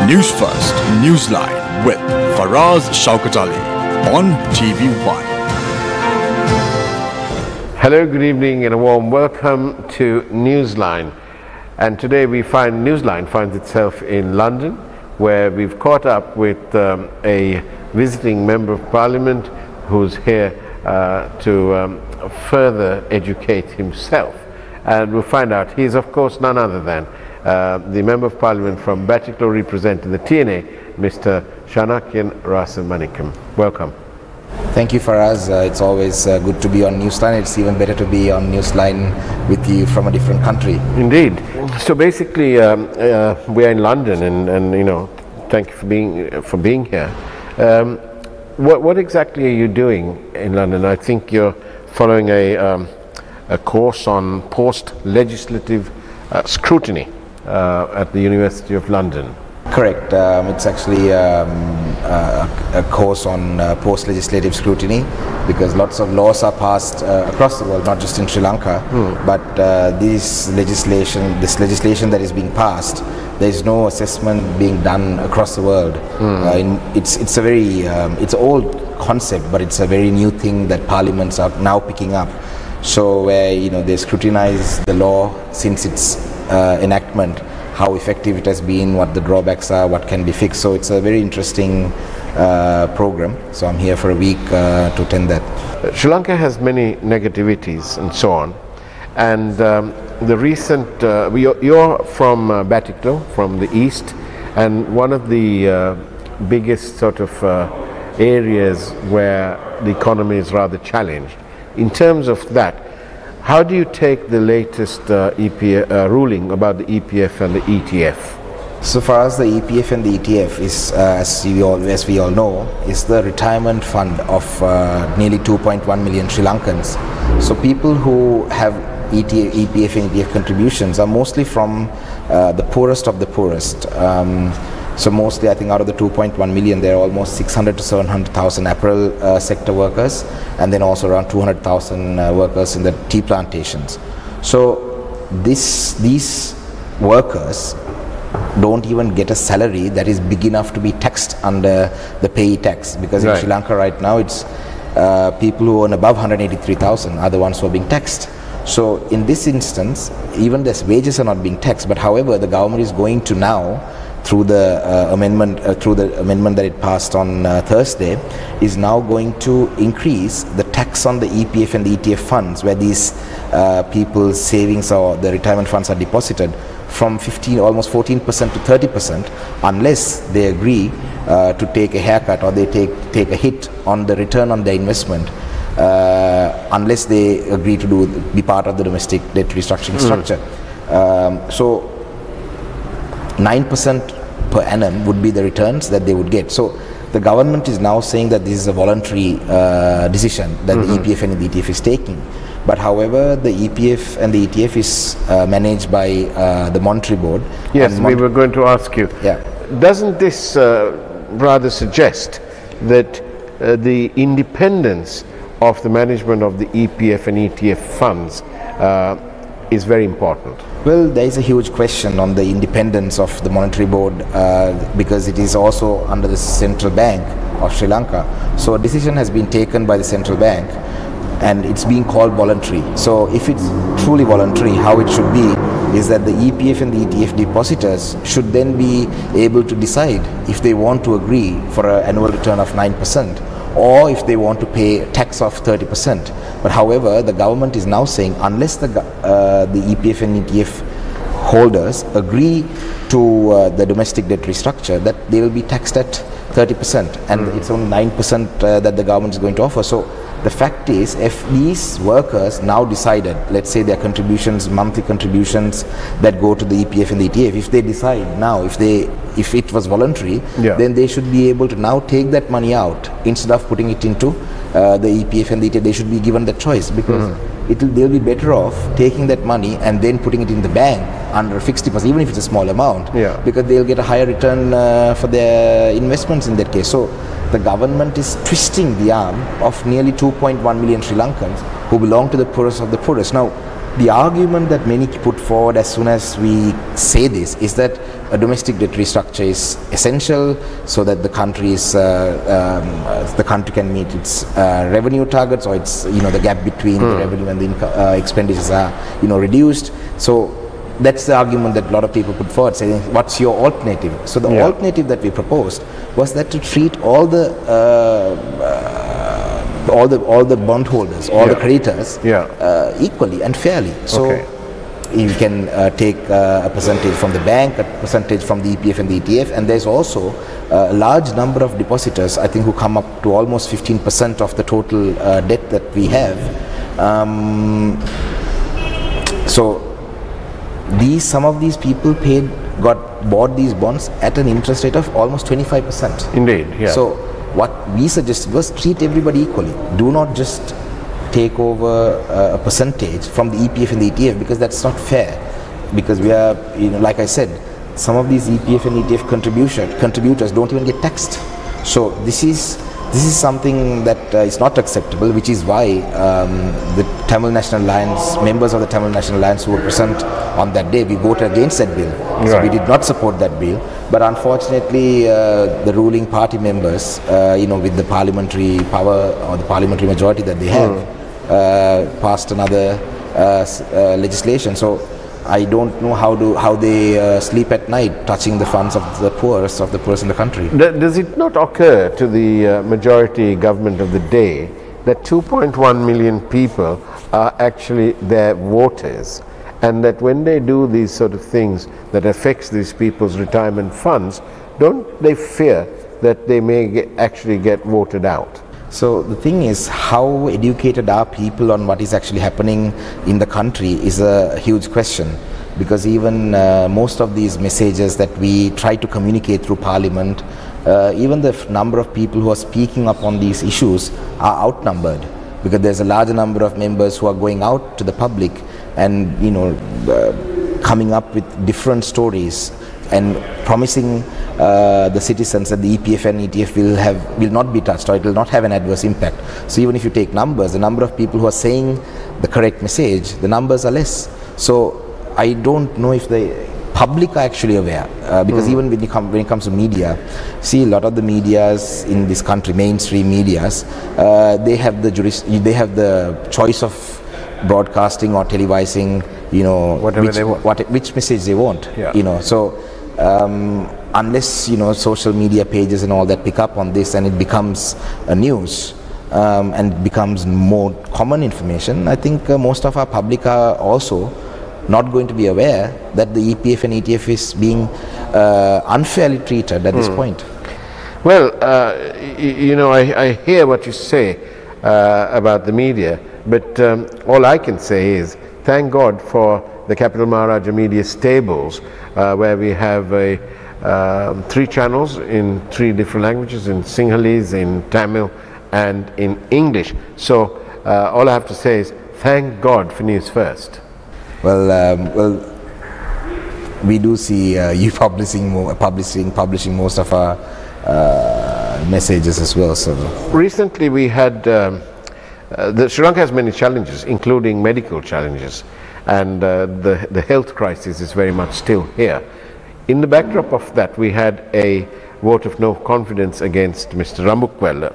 Newsfirst, Newsline with Faraz Shaukat Ali on TV1. Hello, good evening and a warm welcome to Newsline. And today we find Newsline finds itself in London, where we've caught up with a visiting Member of Parliament who's here to further educate himself. And we'll find out he's of course none other than the Member of Parliament from Batticaloa representing the TNA, Mr. Shanakiyan Rasamanickam. Welcome. Thank you, Faraz. It's always good to be on Newsline. It's even better to be on Newsline with you from a different country. Indeed. So basically, we are in London, and you know, thank you for being here. What exactly are you doing in London? I think you're following a course on post-legislative scrutiny at the University of London. Correct. It's actually a course on post-legislative scrutiny, because lots of laws are passed across the world, not just in Sri Lanka. But this legislation that is being passed, there is no assessment being done across the world. It's a very it's an old concept, but it's a very new thing that parliaments are now picking up. So where they scrutinize the law since its enactment, how effective it has been, what the drawbacks are, what can be fixed. So it's a very interesting program. So I'm here for a week to attend that. Sri Lanka has many negativities and so on. And the recent, you're from Batticaloa, from the east, and one of the biggest sort of areas where the economy is rather challenged. In terms of that, how do you take the latest ruling about the EPF and the ETF? So far as the EPF and the ETF is, as we all know, is the retirement fund of nearly 2.1 million Sri Lankans. So people who have EPF and ETF contributions are mostly from the poorest of the poorest. So mostly, I think, out of the 2.1 million, there are almost 600 to 700,000 apparel sector workers, and then also around 200,000 workers in the tea plantations. So these workers don't even get a salary that is big enough to be taxed under the payee tax, because in Sri Lanka right now, it's people who earn above 183,000 are the ones who are being taxed. So in this instance, even their wages are not being taxed, but however, the government is going to now, through the amendment that it passed on Thursday, is now going to increase the tax on the EPF and the ETF funds, where these people's savings or the retirement funds are deposited, from almost 14% to 30%, unless they agree to take a haircut or they take a hit on the return on their investment, unless they agree to be part of the domestic debt restructuring structure. So 9% per annum would be the returns that they would get. So the government is now saying that this is a voluntary decision that the EPF and the ETF is taking. But however, the EPF and the ETF is managed by the Monetary Board. Yes, we were going to ask you. Yeah. Doesn't this rather suggest that the independence of the management of the EPF and ETF funds is very important? Well, there is a huge question on the independence of the Monetary Board, because it is also under the Central Bank of Sri Lanka. So a decision has been taken by the Central Bank, and it's being called voluntary. So if it's truly voluntary, how it should be is that the EPF and the ETF depositors should then be able to decide if they want to agree for an annual return of 9%, or if they want to pay a tax of 30%. But however, the government is now saying unless the EPF and ETF holders agree to the domestic debt restructure, that they will be taxed at 30%, and it's only 9% that the government is going to offer. So the fact is, if these workers now decided, let's say their contributions, monthly contributions that go to the EPF and the ETF, if they decide now, if it was voluntary, then they should be able to now take that money out instead of putting it into the EPF and the ETF. They should be given the choice, because they'll be better off taking that money and then putting it in the bank under a fixed deposit, even if it's a small amount, because they'll get a higher return for their investments in that case. So the government is twisting the arm of nearly 2.1 million Sri Lankans who belong to the poorest of the poorest. Now, the argument that many put forward as soon as we say this is that a domestic debt restructure is essential so that the country can meet its revenue targets, or its the gap between the revenue and the expenditures are reduced. So that's the argument that a lot of people put forward, saying, what's your alternative? So the alternative that we proposed was that to treat all the bondholders, all the creditors equally and fairly. So you can take a percentage from the bank, a percentage from the EPF and the ETF, and there's also a large number of depositors, I think, who come up to almost 15% of the total debt that we have. So some of these people bought these bonds at an interest rate of almost 25%. Indeed, yeah. So what we suggested was treat everybody equally. Do not just take over a percentage from the EPF and the ETF, because that's not fair. Because we are, like I said, some of these EPF and ETF contributors don't even get taxed. So this is something that is not acceptable, which is why the Tamil National Alliance, members of the Tamil National Alliance who were present on that day, we voted against that bill. So we did not support that bill. But unfortunately, the ruling party members, with the parliamentary power or the parliamentary majority that they have, passed another legislation. So I don't know how they sleep at night, touching the funds of the poorest in the country. Does it not occur to the majority government of the day that 2.1 million people are actually their voters, and that when they do these sort of things that affects these people's retirement funds, don't they fear that they may actually get voted out? So the thing is, how educated are people on what is actually happening in the country is a huge question, because even most of these messages that we try to communicate through Parliament, even the number of people who are speaking up on these issues are outnumbered, because there's a larger number of members who are going out to the public and coming up with different stories and promising the citizens that the EPF and ETF will not be touched, or it will not have an adverse impact. So even if you take numbers, the number of people who are saying the correct message, the numbers are less. So I don't know if the public are actually aware, because even when it comes to media, see, a lot of the medias in this country, mainstream medias, they have the choice of broadcasting or televising, which message they want. So unless social media pages and all that pick up on this and it becomes a news and becomes more common information, I think most of our public are also not going to be aware that the EPF and ETF is being unfairly treated at this point. Well, I hear what you say about the media, but all I can say is thank God for the Capital Maharaja Media Stables, where we have 3 channels in 3 different languages, in Sinhalese, in Tamil and in English. So all I have to say is thank God for News First. Well, we do see you publishing most of our messages as well. So recently we had Sri Lanka has many challenges, including medical challenges, and the health crisis is very much still here. In the backdrop of that, we had a vote of no confidence against Mr. Rambukwella.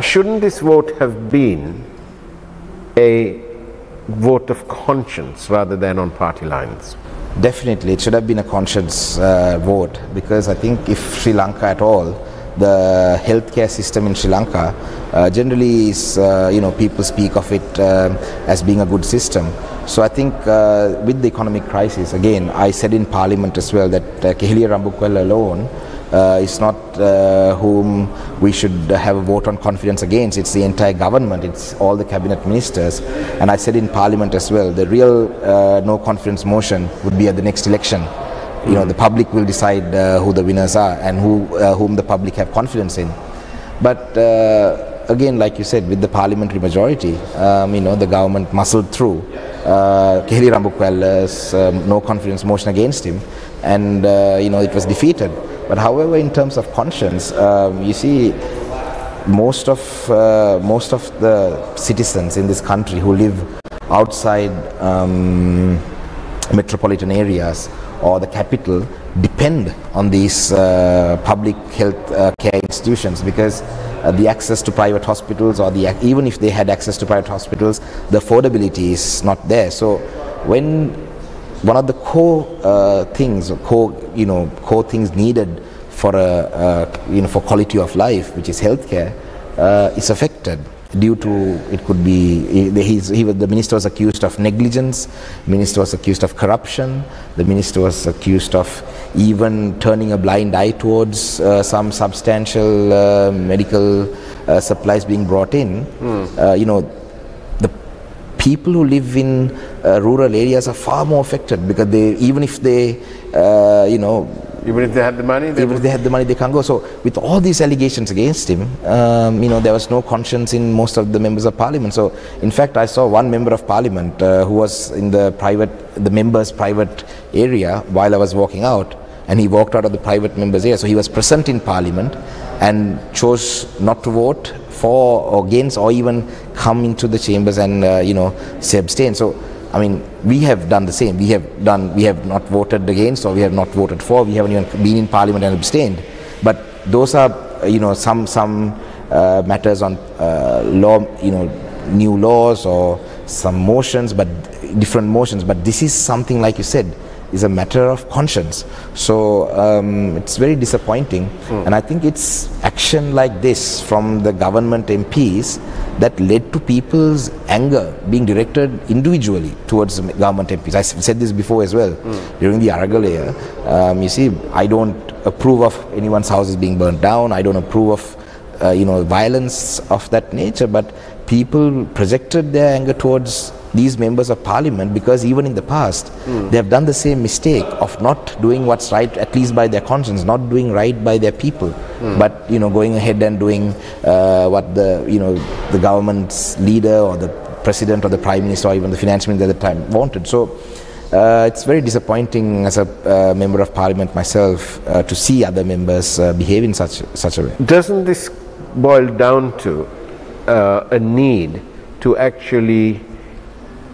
Shouldn't this vote have been a vote of conscience rather than on party lines? Definitely, it should have been a conscience vote, because I think if Sri Lanka at all, the healthcare system in Sri Lanka generally is, people speak of it as being a good system. So I think with the economic crisis, again, I said in Parliament as well that Kehiliya Rambukwella alone is not whom we should have a vote on confidence against. It's the entire government, it's all the cabinet ministers. And I said in Parliament as well, the real no confidence motion would be at the next election. The public will decide who the winners are and whom the public have confidence in. But again, like you said, with the parliamentary majority, the government muscled through Kehiliya Rambukwella's no confidence motion against him, and it was defeated. But however, in terms of conscience, you see, most of the citizens in this country who live outside metropolitan areas or the capital depend on these public health care institutions, because the access to private hospitals, or even if they had access to private hospitals, the affordability is not there. So when one of the core things needed for for quality of life, which is healthcare, is affected due to, it could be, the minister was accused of negligence, the minister was accused of corruption, the minister was accused of even turning a blind eye towards some substantial medical supplies being brought in. The people who live in rural areas are far more affected, because even if they had the money, they can't go. So with all these allegations against him, there was no conscience in most of the members of parliament. So in fact, I saw one member of parliament who was in the members' private area while I was walking out, and he walked out of the private members' area. So he was present in parliament and chose not to vote for or against, or even come into the chambers and say abstain. So I mean, we have done the same. We have not voted against, or we have not voted for. We haven't even been in parliament and abstained. But those are, some matters on law, new laws or some motions, but different motions. But this is something, like you said, is a matter of conscience. So it's very disappointing. And I think it's action like this from the government MPs that led to people's anger being directed individually towards the government MPs. I said this before as well, during the Aragalaya. You see, I don't approve of anyone's houses being burnt down. I don't approve of violence of that nature, but people projected their anger towards these members of parliament, because even in the past they have done the same mistake of not doing what's right, at least by their conscience, not doing right by their people, but going ahead and doing what the government's leader or the president or the prime minister or even the finance minister at the time wanted. So it's very disappointing as a member of parliament myself to see other members behave in such a way. Doesn't this boil down to a need to actually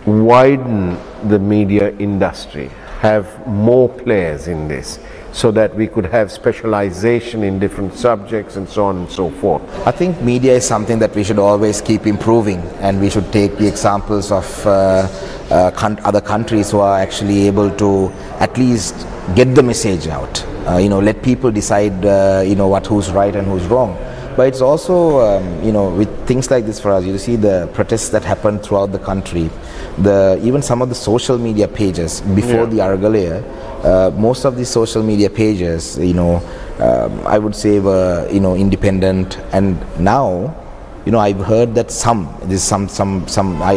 widen the media industry, have more players in this, so that we could have specialization in different subjects and so on and so forth? I think media is something that we should always keep improving, and we should take the examples of other countries who are actually able to at least get the message out. Let people decide who's right and who's wrong. But it's also, with things like this for us, you see the protests that happen throughout the country, even some of the social media pages before the Aragalaya, most of these social media pages, I would say were, independent, and now, I've heard that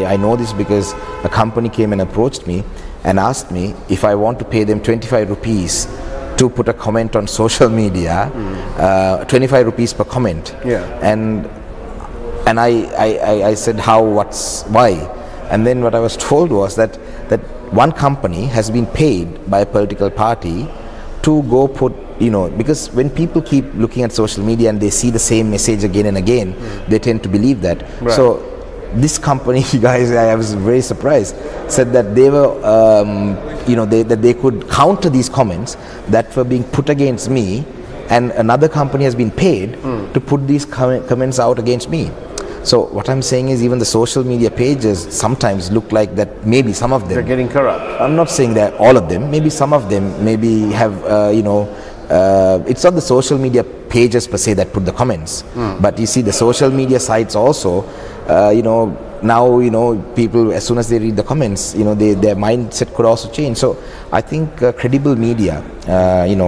I know this because a company came and approached me and asked me if I want to pay them 25 rupees to put a comment on social media, 25 rupees per comment. And I said, why? And then what I was told was that one company has been paid by a political party to go put, because when people keep looking at social media and they see the same message again and again, they tend to believe that. Right. So this company, guys, I was very surprised, said that they were, that they could counter these comments that were being put against me, and another company has been paid to put these comments out against me. So what I'm saying is, even the social media pages sometimes look like that. Maybe some of them, they're getting corrupt. I'm not saying that all of them. Maybe some of them maybe have, it's not the social media pages per se that put the comments, but you see the social media sites also. Now people, as soon as they read the comments, their mindset could also change. So I think credible media,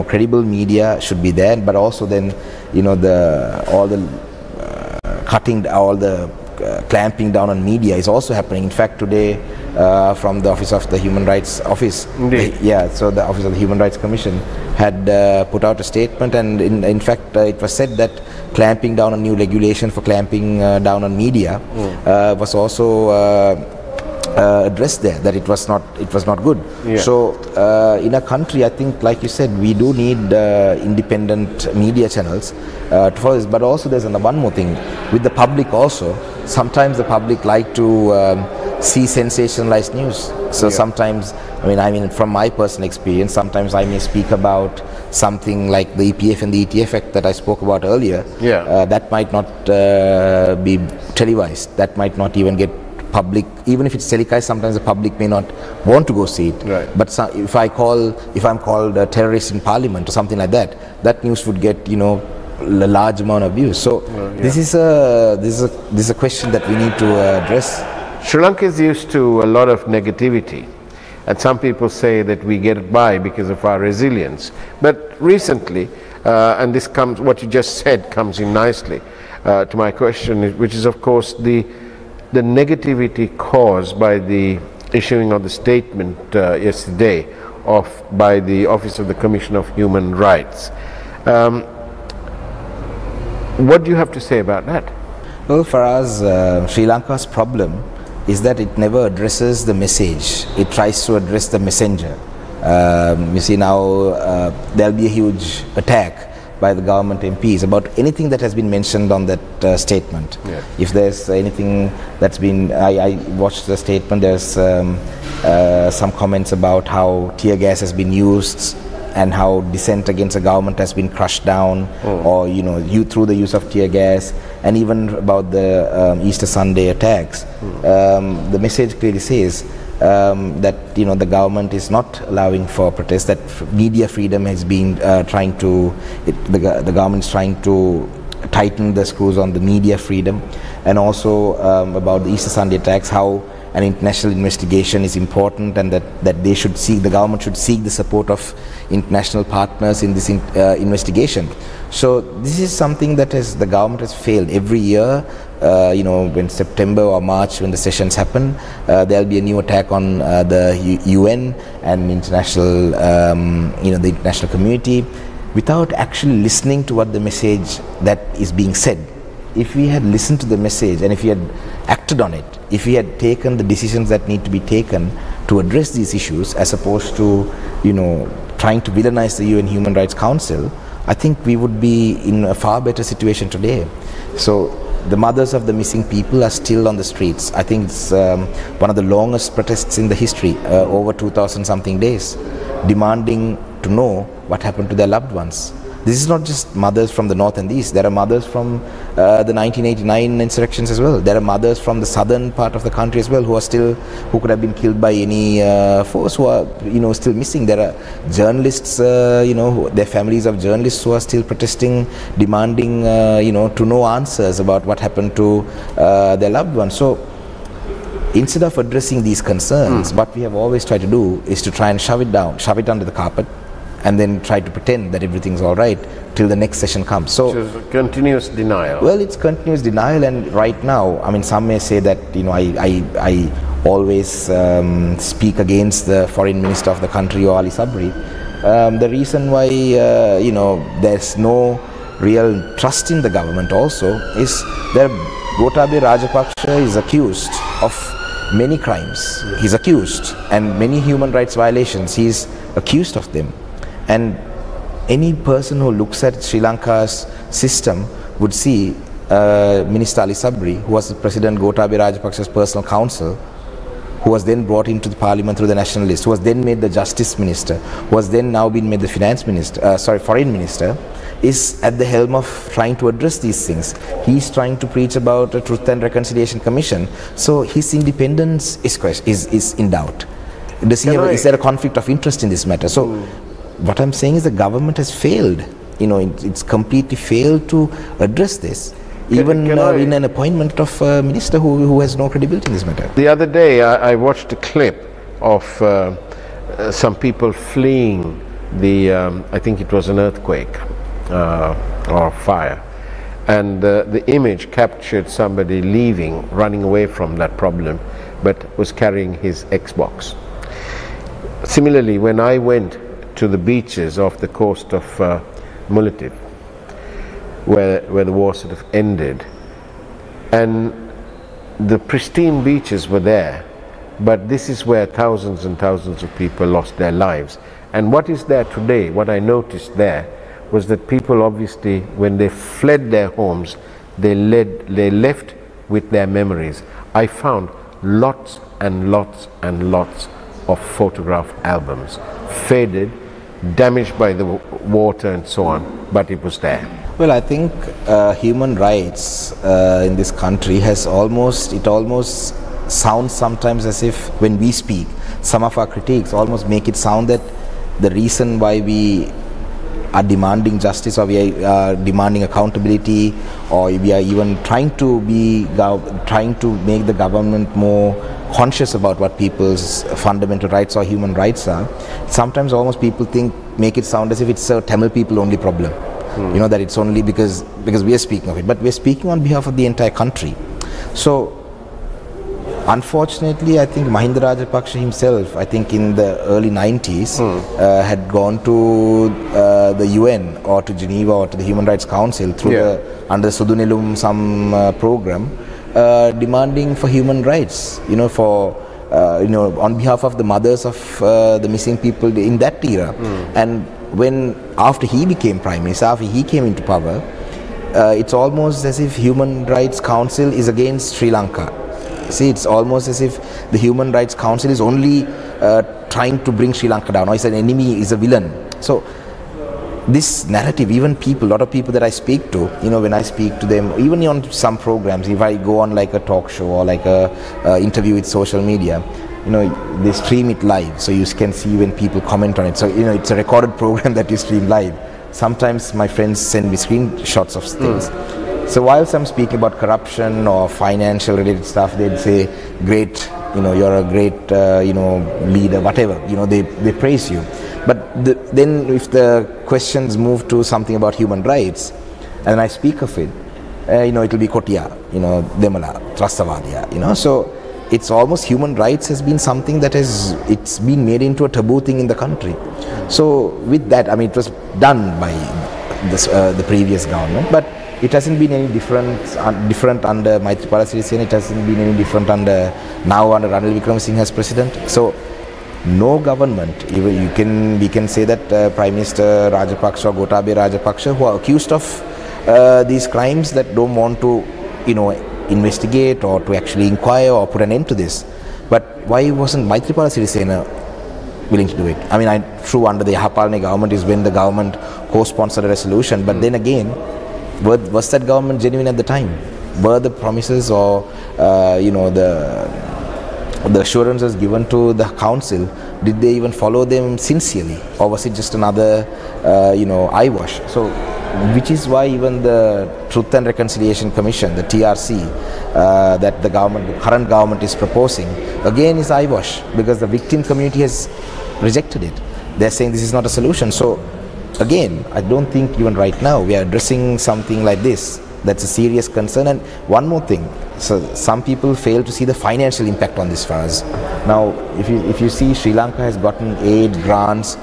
credible media should be there, but also then clamping down on media is also happening. In fact, today from the Office of the Human Rights Office, so the Office of the Human Rights Commission had put out a statement, and in fact it was said that clamping down on new regulation for clamping down on media was also addressed there, that it was not good. So in a country, I think, like you said, we do need independent media channels to follow this. But also there's one more thing with the public also. Sometimes the public like to see sensationalized news. So sometimes, I mean, from my personal experience, sometimes I may speak about something like the EPF and the ETF Act that I spoke about earlier. That might not be televised. That might not even get public. Even if it's telecast, sometimes the public may not want to go see it. But if I'm called a terrorist in Parliament or something like that, that news would get, a large amount of views. So this is a question that we need to address. Sri Lanka is used to a lot of negativity, and some people say that we get by because of our resilience. But recently, and this comes, what you just said comes in nicely to my question, which is of course the negativity caused by the issuing of the statement yesterday by the Office of the Commission of Human Rights. What do you have to say about that? Well, for us, Sri Lanka's problem is that it never addresses the message. It tries to address the messenger. You see now there'll be a huge attack by the government MPs about anything that has been mentioned on that statement. If there's anything that's been, I watched the statement, there's some comments about how tear gas has been used and how dissent against the government has been crushed down, or through the use of tear gas, and even about the Easter Sunday attacks. The message clearly says that the government is not allowing for protests, that media freedom has been the government is trying to tighten the screws on the media freedom, and also about the Easter Sunday attacks, how an international investigation is important, and that the government should seek the support of international partners in this investigation. So this is something that the government has failed every year. When September or March, when the sessions happen, there'll be a new attack on the UN and international, the international community, without actually listening to what the message that is being said. If we had listened to the message, and if we had acted on it, if we had taken the decisions that need to be taken to address these issues, as opposed to trying to villainize the UN Human Rights Council, I think we would be in a far better situation today. So the mothers of the missing people are still on the streets. I think it's one of the longest protests in the history, over 2,000 something days, demanding to know what happened to their loved ones. This is not just mothers from the north and the east. There are mothers from the 1989 insurrections as well. There are mothers from the southern part of the country as well who could have been killed by any force, who are still missing. There are journalists, their families of journalists who are still protesting, demanding to know answers about what happened to their loved ones. So instead of addressing these concerns, what we have always tried to do is to try and shove it under the carpet, and then try to pretend that everything's all right till the next session comes. So it's continuous denial. Well, it's continuous denial, and right now, some may say that I always speak against the foreign minister of the country, or Ali Sabri. The reason why there's no real trust in the government also is that Gotabaya Rajapaksa is accused of many crimes. He's accused, and many human rights violations. He's accused of them. And any person who looks at Sri Lanka's system would see Minister Ali Sabri, who was the President Gotabaya Rajapaksa's personal counsel, who was then brought into the parliament through the national list, who was then made the justice minister, who was then now been made the foreign minister, is at the helm of trying to address these things. He's trying to preach about a Truth and Reconciliation Commission. So his independence is in doubt. Is there a conflict of interest in this matter? So what I'm saying is the government has failed. It's completely failed to address this. Even in an appointment of a minister who has no credibility in this matter. The other day I watched a clip of some people fleeing I think it was an earthquake or fire, and the image captured somebody running away from that problem, but was carrying his Xbox. Similarly, when I went to the beaches off the coast of Mullatif, where the war sort of ended, and the pristine beaches were there, but this is where thousands and thousands of people lost their lives. And what is there today, what I noticed there, was that people obviously, when they fled their homes, they left with their memories. I found lots and lots of photograph albums, faded, damaged by the water and so on, but it was there. Well, I think human rights in this country it almost sounds sometimes as if when we speak, some of our critiques almost make it sound that the reason why we are demanding justice, or we are demanding accountability, or we are even trying to make the government more conscious about what people's fundamental rights or human rights are. Sometimes almost people make it sound as if it's a Tamil people only problem. You know, that it's only because we are speaking of it, but we are speaking on behalf of the entire country. So unfortunately, I think Mahinda Rajapaksa himself, I think in the early 90s, had gone to the UN or to Geneva or to the Human Rights Council through under the Sudunelum program, demanding for human rights, on behalf of the mothers of the missing people in that era. And after he became Prime Minister, after he came into power, it's almost as if Human Rights Council is against Sri Lanka. See, it's almost as if the Human Rights Council is only trying to bring Sri Lanka down, or is an enemy, is a villain. So this narrative, even a lot of people that I speak to, when I speak to them, even on some programs, if I go on like a talk show or like a interview with social media, they stream it live, so you can see when people comment on it. So it's a recorded program that you stream live. Sometimes my friends send me screenshots of things. So whilst I'm speaking about corruption or financial related stuff, they'd say, great, you're a great, leader, whatever, they praise you. But then if the questions move to something about human rights, and I speak of it, it'll be Kotia, Demala, Trastavadia, so it's almost human rights has been something that it's been made into a taboo thing in the country. So with that, I mean, it was done by the previous government, but it hasn't been any different under Maithripala Sirisena. It hasn't been any different under Ranil Wickremesinghe as president. So no government, even we can say that Prime Minister Rajapaksa or Gotabaya Rajapaksa, who are accused of these crimes, that don't want to investigate or to actually inquire or put an end to this. But why wasn't Maithripala Sirisena willing to do it? I mean, true, under the Yahapalane government is when the government co-sponsored a resolution, but then again, was that government genuine at the time? Were the promises or the assurances given to the council, did they even follow them sincerely, or was it just another eyewash? So which is why even the Truth and Reconciliation Commission, the TRC, that the current government is proposing, again is eyewash, because the victim community has rejected it. They're saying this is not a solution. So again, I don't think even right now we are addressing something like this. That's a serious concern. And one more thing, so some people fail to see the financial impact on this for us. Now, if you see, Sri Lanka has gotten aid, grants,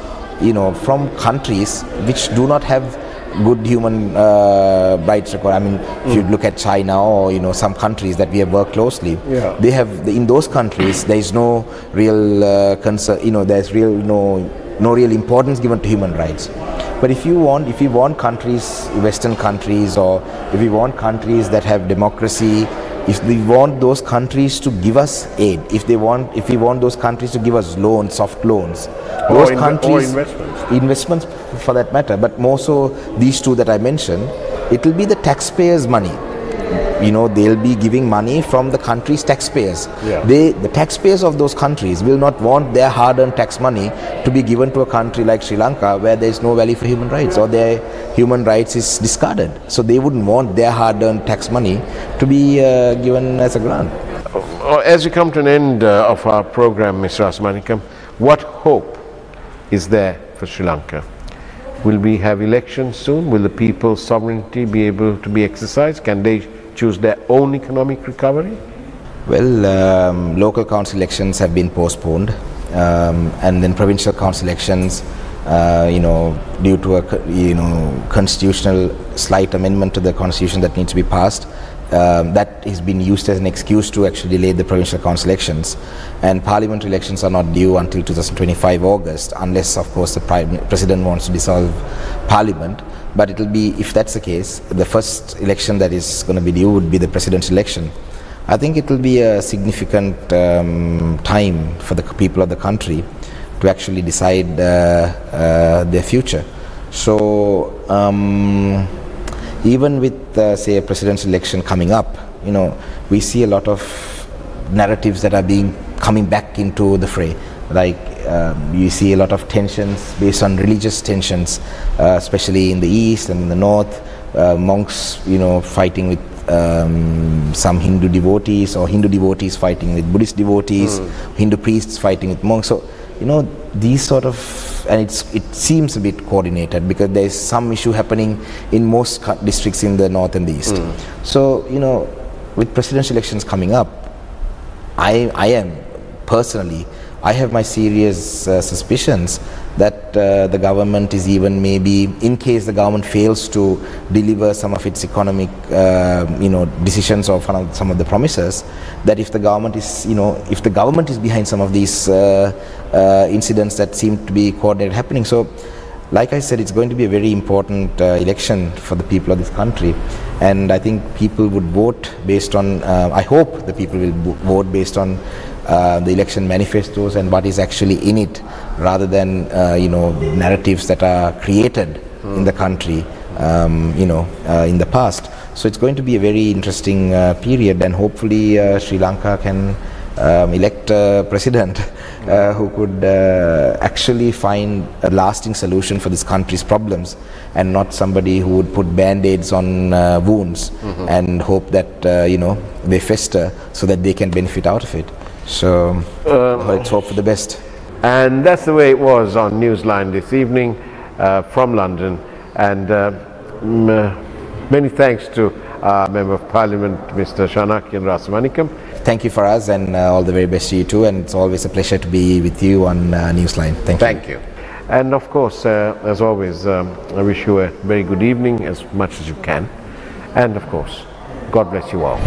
from countries which do not have good human rights record. I mean, if you look at China or some countries that we have worked closely, they have, in those countries there is no real concern. There's no real importance given to human rights. But if we want countries, Western countries, or if we want countries that have democracy, if we want those countries to give us aid, if we want those countries to give us loans, soft loans, those countries, investments for that matter, but more so these two that I mentioned, it will be the taxpayers' money. They'll be giving money from the country's taxpayers. The taxpayers of those countries will not want their hard-earned tax money to be given to a country like Sri Lanka, where there is no value for human rights, or their human rights is discarded. So they wouldn't want their hard-earned tax money to be given as a grant. As we come to an end of our program, Mr. Rasamanickam, what hope is there for Sri Lanka? Will we have elections soon? Will the people's sovereignty be able to be exercised? Can they choose their own economic recovery? Well, local council elections have been postponed, and then provincial council elections, due to a constitutional slight amendment to the constitution that needs to be passed, that has been used as an excuse to actually delay the provincial council elections. And parliamentary elections are not due until 2025 August, unless of course the president wants to dissolve parliament. But it will be, if that's the case, the first election that is going to be due would be the presidential election. I think it will be a significant time for the people of the country to actually decide their future. So even with say a presidential election coming up, we see a lot of narratives that are coming back into the fray. Like you see a lot of tensions based on religious tensions, especially in the east and in the north. Monks, fighting with some Hindu devotees, or Hindu devotees fighting with Buddhist devotees, Hindu priests fighting with monks. So these sort of, and it seems a bit coordinated, because there is some issue happening in most districts in the north and the east. So with presidential elections coming up, I have my serious suspicions that the government is even, maybe in case the government fails to deliver some of its economic decisions or some of the promises, that if the government is behind some of these incidents that seem to be coordinated happening. So like I said, it's going to be a very important election for the people of this country, and I think people would vote based on, I hope the people will vote based on the election manifestos and what is actually in it, rather than narratives that are created in the country in the past. So it's going to be a very interesting period, and hopefully Sri Lanka can elect a president who could actually find a lasting solution for this country's problems, and not somebody who would put band-aids on wounds and hope that they fester so that they can benefit out of it. So let's hope for the best. And that's the way it was on Newsline this evening from London. And many thanks to our Member of Parliament, Mr. Shanakiyan Rasamanickam. Thank you for us, and all the very best to you too. And it's always a pleasure to be with you on Newsline. Thank you. And of course, as always, I wish you a very good evening, as much as you can. And of course, God bless you all.